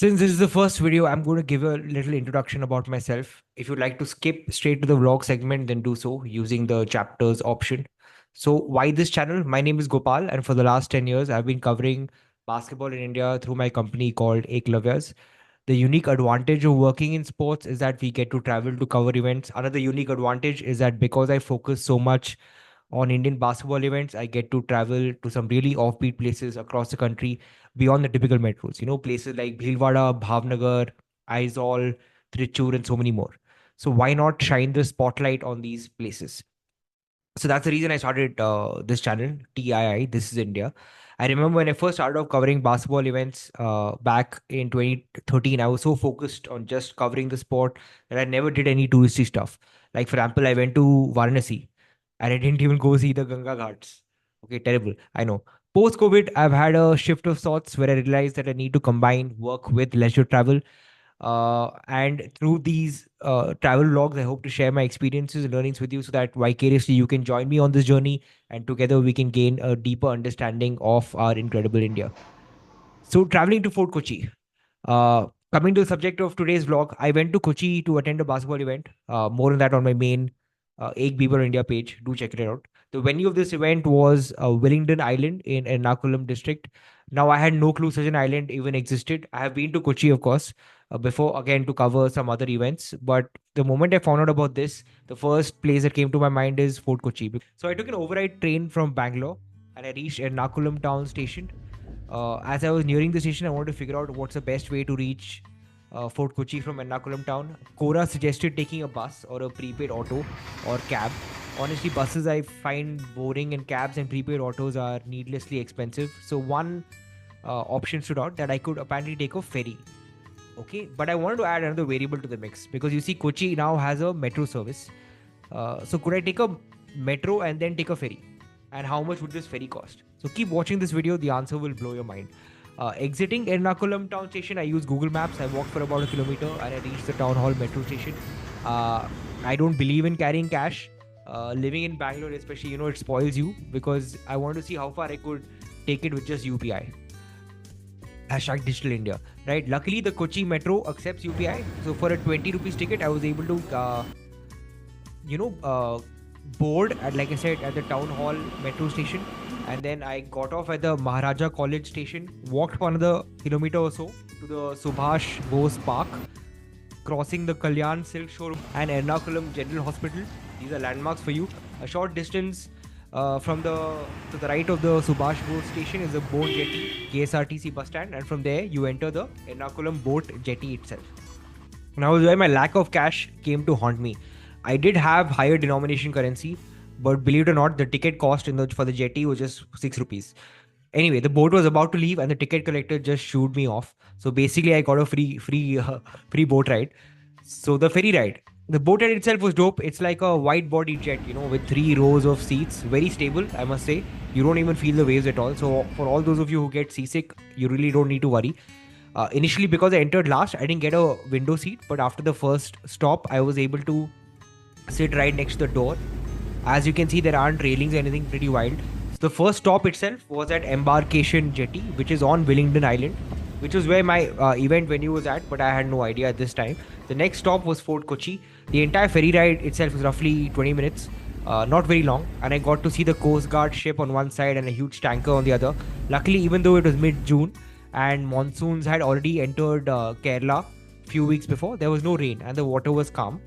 Since this is the first video, I'm going to give a little introduction about myself. If you'd like to skip straight to the vlog segment, then do so using the chapters option. So, why this channel? My name is Gopal, and for the last 10 years, I've been covering basketball in India through my company called Eklavyas. The unique advantage of working in sports is that we get to travel to cover events. Another unique advantage is that because I focus so much on Indian basketball events, I get to travel to some really offbeat places across the country beyond the typical metros. Places like Bhilwara, Bhavnagar, Aizawl, Trichur, and so many more. So why not shine the spotlight on these places? So that's the reason I started this channel, TII. This is India. I remember when I first started off covering basketball events back in 2013, I was so focused on just covering the sport that I never did any touristy stuff. Like, for example, I went to Varanasi and I didn't even go see the Ganga Ghats. Okay, terrible. I know. Post COVID, I've had a shift of sorts where I realized that I need to combine work with leisure travel, and through these travel logs, I hope to share my experiences and learnings with you so that vicariously you can join me on this journey and together we can gain a deeper understanding of our incredible India. So, traveling to Fort Kochi. Coming to the subject of today's vlog, I went to Kochi to attend a basketball event. More on that on my main Ek Bieber India page. Do check it out. The venue of this event was Wellington Island in Ernakulam district. Now, I had no clue such an island even existed. I have been to Kochi, of course, before again to cover some other events. But the moment I found out about this, the first place that came to my mind is Fort Kochi. So I took an overnight train from Bangalore and I reached Ernakulam town station. As I was nearing the station, I wanted to figure out what's the best way to reach Fort Kochi from Ernakulam town. Kora suggested taking a bus or a prepaid auto or cab. Honestly, buses I find boring, and cabs and prepaid autos are needlessly expensive. So one option stood out that I could apparently take a ferry. Okay, but I wanted to add another variable to the mix because you see, Kochi now has a metro service. So could I take a metro and then take a ferry? And how much would this ferry cost? So keep watching this video, the answer will blow your mind. Exiting Ernakulam town station, I used Google Maps. I walked for about a kilometer and I reached the town hall metro station. I don't believe in carrying cash. Living in Bangalore, especially, it spoils you because I want to see how far I could take it with just UPI. Hashtag Digital India, right? Luckily, the Kochi Metro accepts UPI. So for a 20 rupees ticket, I was able to, you know, uh, board at, like I said, at the town hall metro station, and then I got off at the Maharaja College station, walked for another kilometer or so to the Subhash Bose Park, crossing the Kalyan Silk Showroom and Ernakulam General Hospital. These are landmarks for you. A short distance from the to the right of the Subhash Bose station is a boat jetty, KSRTC bus stand, and from there you enter the Ernakulam boat jetty itself. Now, where my lack of cash came to haunt me. I did have higher denomination currency, but believe it or not, the ticket cost for the jetty was just 6 rupees. Anyway, the boat was about to leave, and the ticket collector just shooed me off. So basically, I got a free boat ride. So the ferry ride, the boat ride itself was dope. It's like a wide body jet, with 3 rows of seats, very stable, I must say. You don't even feel the waves at all. So for all those of you who get seasick, you really don't need to worry. Initially, because I entered last, I didn't get a window seat, but after the first stop, I was able to sit right next to the door. As you can see, there aren't railings or anything, pretty wild. So the first stop itself was at Embarkation Jetty, which is on Wellington Island, which was where my event venue was at, but I had no idea at this time. The next stop was Fort Kochi. The entire ferry ride itself was roughly 20 minutes, not very long, and I got to see the Coast Guard ship on one side and a huge tanker on the other. Luckily, even though it was mid-June and monsoons had already entered Kerala few weeks before, there was no rain and the water was calm.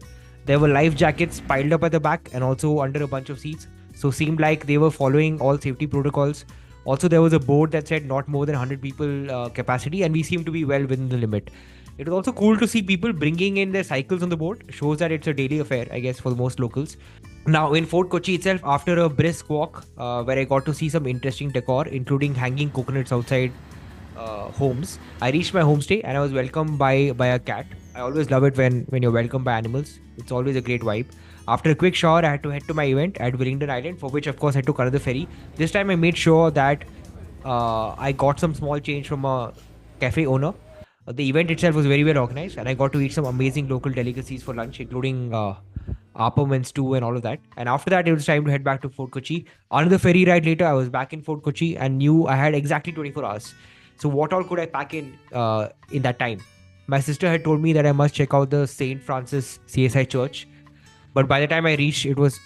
There were life jackets piled up at the back and also under a bunch of seats. So seemed like they were following all safety protocols. Also, there was a board that said not more than 100 people capacity, and we seemed to be well within the limit. It was also cool to see people bringing in their cycles on the boat. Shows that it's a daily affair, I guess, for most locals. Now, in Fort Kochi itself, after a brisk walk, where I got to see some interesting decor, including hanging coconuts outside homes, I reached my homestay and I was welcomed by a cat. I always love it when you're welcomed by animals. It's always a great vibe. After a quick shower, I had to head to my event at Wellington Island, for which, of course, I took another ferry. This time, I made sure that I got some small change from a cafe owner. The event itself was very well organized, and I got to eat some amazing local delicacies for lunch, including appam and stew and all of that. And after that, it was time to head back to Fort Kochi. Another ferry ride later, I was back in Fort Kochi and knew I had exactly 24 hours. So what all could I pack in that time? My sister had told me that I must check out the St. Francis CSI church, but by the time I reached, it was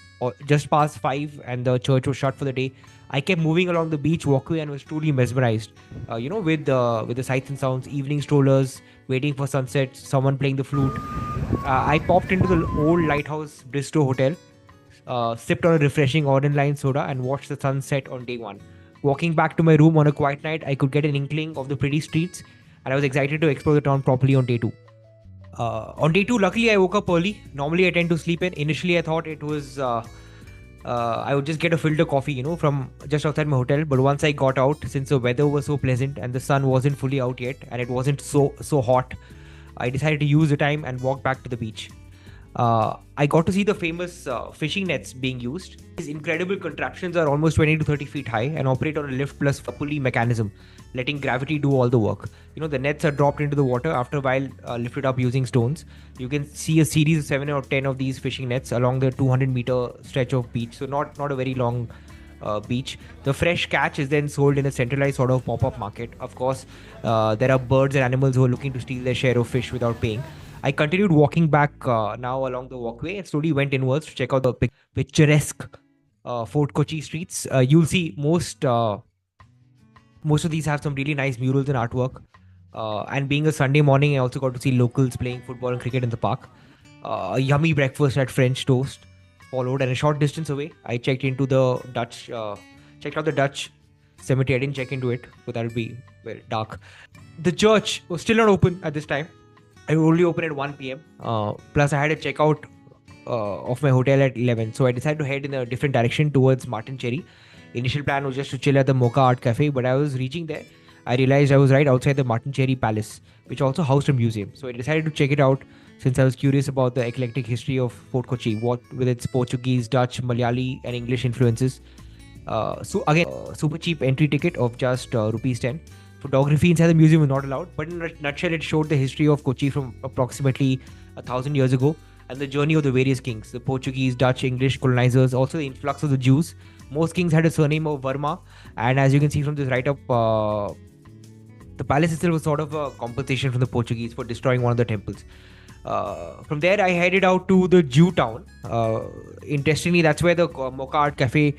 just past 5 and the church was shut for the day. I kept moving along the beach walkway and was truly mesmerized, with the sights and sounds, evening strollers, waiting for sunset, someone playing the flute. I popped into the old Lighthouse Bristow Hotel, sipped on a refreshing orange lime soda, and watched the sunset on day one. Walking back to my room on a quiet night, I could get an inkling of the pretty streets, and I was excited to explore the town properly on day two. On day two, luckily, I woke up early. Normally, I tend to sleep in. Initially, I thought it was I would just get a filter coffee, from just outside my hotel. But once I got out, since the weather was so pleasant and the sun wasn't fully out yet, and it wasn't so hot, I decided to use the time and walk back to the beach. I got to see the famous fishing nets being used. These incredible contraptions are almost 20 to 30 feet high and operate on a lift plus a pulley mechanism, letting gravity do all the work. The nets are dropped into the water after a while, lifted up using stones. You can see a series of 7 or 10 of these fishing nets along the 200-meter stretch of beach. So not a very long beach. The fresh catch is then sold in a centralized sort of pop-up market. Of course, there are birds and animals who are looking to steal their share of fish without paying. I continued walking back now along the walkway and slowly went inwards to check out the picturesque Fort Kochi streets. You'll see most of these have some really nice murals and artwork. And being a Sunday morning, I also got to see locals playing football and cricket in the park. A yummy breakfast at French Toast followed, and a short distance away, I checked out the Dutch cemetery. I didn't check into it, but that would be very dark. The church was still not open at this time. I would only open at 1 p.m. Plus, I had a checkout of my hotel at 11. So I decided to head in a different direction towards Mattancherry. Initial plan was just to chill at the Mocha Art Cafe, but I was reaching there. I realized I was right outside the Mattancherry Palace, which also housed a museum. So I decided to check it out since I was curious about the eclectic history of Fort Kochi, what with its Portuguese, Dutch, Malayali, and English influences. Super cheap entry ticket of just rupees 10. Photography inside the museum was not allowed, but in a nutshell, it showed the history of Kochi from approximately 1,000 years ago and the journey of the various kings, the Portuguese, Dutch, English colonizers, also the influx of the Jews. Most kings had a surname of Verma, and as you can see from this write-up, the palace itself was sort of a compensation from the Portuguese for destroying one of the temples. From there, I headed out to the Jew town. Interestingly, that's where the Mocha Art Cafe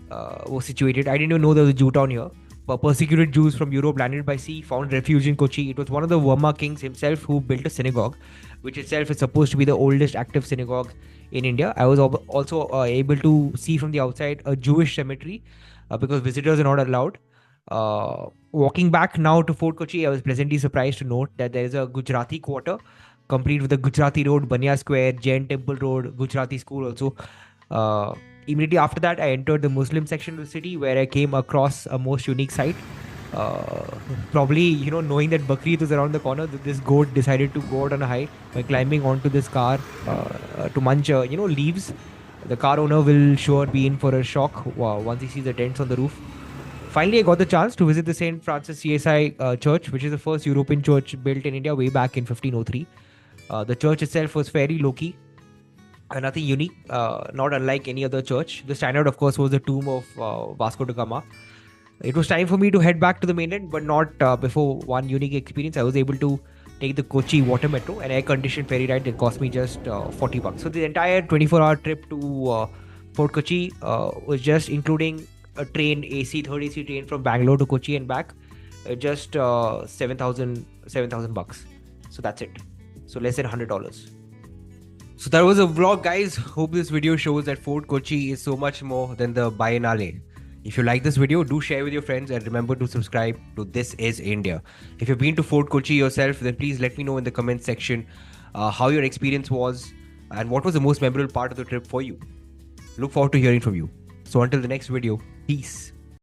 was situated. I didn't even know there was a Jew town here. Persecuted Jews from Europe landed by sea found refuge in Kochi. It was one of the Verma kings himself who built a synagogue, which itself is supposed to be the oldest active synagogue in India. I was also able to see from the outside a Jewish cemetery because visitors are not allowed. Walking back now to Fort Kochi, I was pleasantly surprised to note that there is a Gujarati quarter, complete with the Gujarati Road, Banya Square, Jain Temple Road, Gujarati School also. Immediately after that, I entered the Muslim section of the city where I came across a most unique sight. Probably, knowing that Bakri was around the corner, this goat decided to go out on a hike by climbing onto this car to munch, leaves. The car owner will sure be in for a shock once he sees the tents on the roof. Finally, I got the chance to visit the St. Francis CSI church, which is the first European church built in India way back in 1503. The church itself was very low-key. Nothing unique, not unlike any other church. The standout, of course, was the tomb of Vasco da Gama. It was time for me to head back to the mainland, but not before one unique experience. I was able to take the Kochi water metro, an air-conditioned ferry ride that cost me just $40. So the entire 24-hour trip to Fort Kochi was just including a train, third AC train from Bangalore to Kochi and back, just 7,000 bucks. So that's it. So less than $100. So that was a vlog, guys. Hope this video shows that Fort Kochi is so much more than the Biennale. If you like this video, do share with your friends and remember to subscribe to This Is India. If you've been to Fort Kochi yourself, then please let me know in the comment section how your experience was and what was the most memorable part of the trip for you. Look forward to hearing from you. So until the next video, peace.